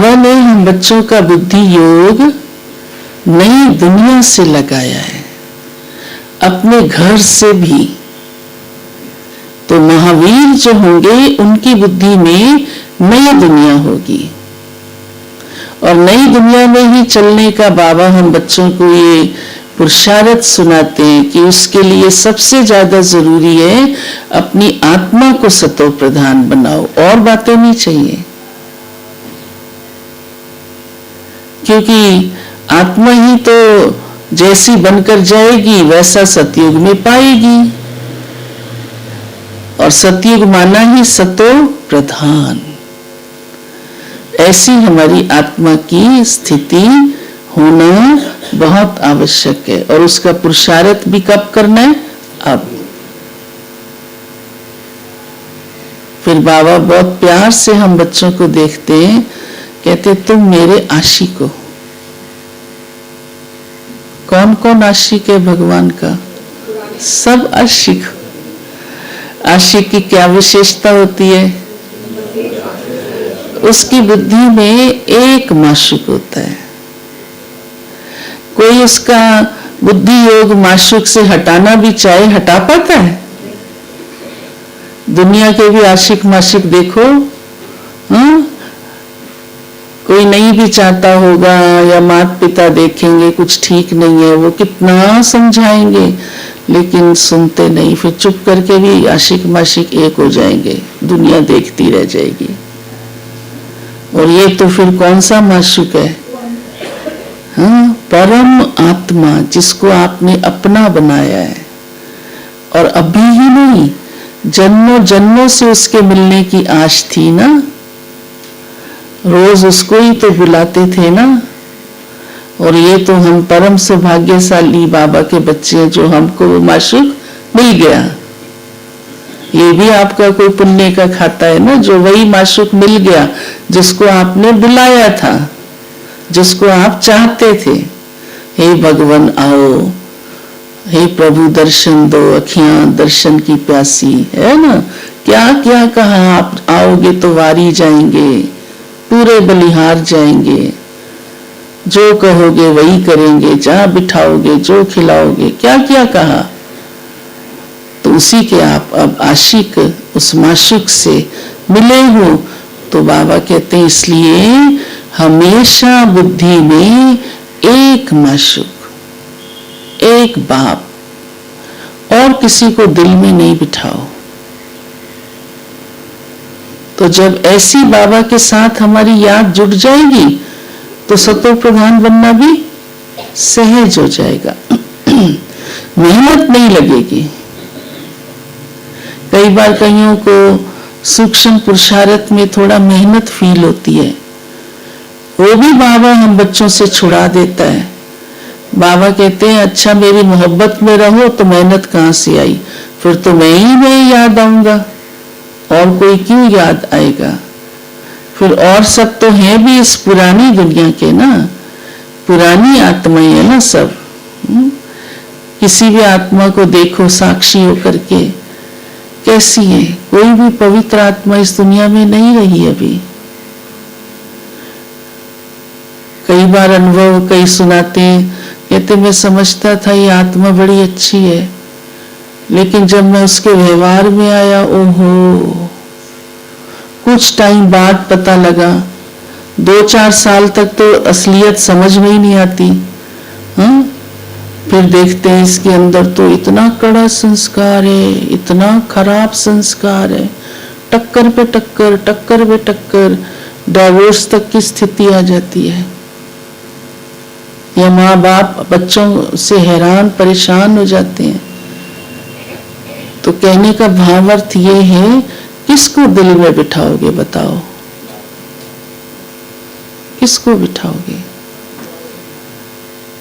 बाबा ने हम बच्चों का बुद्धि योग नई दुनिया से लगाया है, अपने घर से भी। तो महावीर जो होंगे उनकी बुद्धि में नई दुनिया होगी, और नई दुनिया में ही चलने का बाबा हम बच्चों को ये पुरुषार्थ सुनाते हैं कि उसके लिए सबसे ज्यादा जरूरी है अपनी आत्मा को सतो प्रधान बनाओ, और बातें नहीं चाहिए। क्योंकि आत्मा ही तो जैसी बनकर जाएगी वैसा सतयुग में पाएगी, और सतयुग माना ही सतो प्रधान। ऐसी हमारी आत्मा की स्थिति होना बहुत आवश्यक है, और उसका पुरुषार्थ भी कब करना है? अब। फिर बाबा बहुत प्यार से हम बच्चों को देखते हैं, कहते तुम मेरे आशिक हो। कौन कौन आशिक है भगवान का? सब आशिक। आशिक की क्या विशेषता होती है? उसकी बुद्धि में एक माशूक होता है। कोई उसका बुद्धि योग माशूक से हटाना भी चाहे, हटा पाता है? दुनिया के भी आशिक माशिक देखो, हाँ? कोई नहीं भी चाहता होगा, या माता पिता देखेंगे कुछ ठीक नहीं है, वो कितना समझाएंगे लेकिन सुनते नहीं, फिर चुप करके भी आशिक माशिक एक हो जाएंगे, दुनिया देखती रह जाएगी। और ये तो फिर कौन सा माशूक है? हाँ, परम आत्मा, जिसको आपने अपना बनाया है, और अभी ही नहीं, जन्मों जन्मों से उसके मिलने की आश थी ना, रोज उसको ही तो बुलाते थे ना। और ये तो हम परम सौभाग्यशाली बाबा के बच्चे हैं जो हमको वो माशूक मिल गया। ये भी आपका कोई पुण्य का खाता है ना, जो वही माशूक मिल गया जिसको आपने बुलाया था, जिसको आप चाहते थे। हे भगवान आओ, हे प्रभु दर्शन दो, अखियां दर्शन की प्यासी, है ना? क्या क्या कहा, आप आओगे तो वारी जाएंगे, पूरे बलिहार जाएंगे, जो कहोगे वही करेंगे, जहां बिठाओगे जो खिलाओगे, क्या क्या कहा। तो उसी के आप अब आशिक, उस माशूक से मिले हो। तो बाबा कहते हैं इसलिए हमेशा बुद्धि में एक माशूक, एक बाप, और किसी को दिल में नहीं बिठाओ। तो जब ऐसी बाबा के साथ हमारी याद जुड़ जाएगी तो सतो प्रधान बनना भी सहज हो जाएगा। मेहनत नहीं लगेगी। कई बार कईयों को सूक्ष्म पुरुषार्थ में थोड़ा मेहनत फील होती है, वो भी बाबा हम बच्चों से छुड़ा देता है। बाबा कहते हैं अच्छा मेरी मोहब्बत में रहो तो मेहनत कहाँ से आई, फिर तो मैं ही याद आऊंगा, और कोई क्यों याद आएगा। फिर और सब तो हैं भी इस पुरानी दुनिया के ना, पुरानी आत्माएं है ना सब। किसी भी आत्मा को देखो साक्षी होकर के, कैसी है? कोई भी पवित्र आत्मा इस दुनिया में नहीं रही अभी। कई बार अनुभव कई सुनाते हैं, कहते मैं समझता था ये आत्मा बड़ी अच्छी है, लेकिन जब मैं उसके व्यवहार में आया, ओहो, कुछ टाइम बाद पता लगा, 2-4 साल तक तो असलियत समझ में ही नहीं आती। हाँ, फिर देखते हैं इसके अंदर तो इतना कड़ा संस्कार है, इतना खराब संस्कार है, टक्कर पे टक्कर, टक्कर पे टक्कर, डाइवोर्स तक की स्थिति आ जाती है। या माँ बाप बच्चों से हैरान परेशान हो जाते हैं। तो कहने का भावार्थ ये है, किसको दिल में बिठाओगे बताओ? किसको बिठाओगे?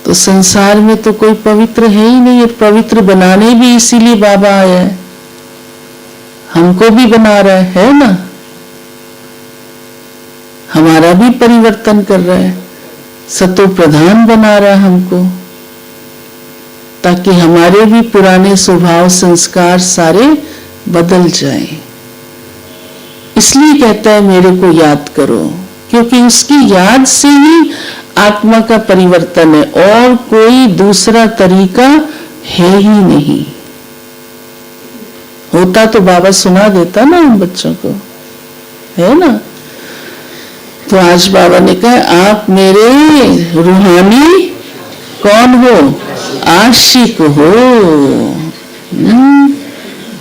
तो संसार में तो कोई पवित्र है ही नहीं। पवित्र बनाने भी इसीलिए बाबा आया है, हमको भी बना रहा है ना, हमारा भी परिवर्तन कर रहा है, सतो प्रधान बना रहा है हमको, ताकि हमारे भी पुराने स्वभाव संस्कार सारे बदल जाएं। इसलिए कहता है मेरे को याद करो। क्यों क्योंकि उसकी याद से ही आत्मा का परिवर्तन है, और कोई दूसरा तरीका है ही नहीं। होता तो बाबा सुना देता ना उन बच्चों को, है ना। तो आज बाबा ने कहा आप मेरे रूहानी कौन हो, आशिक हो।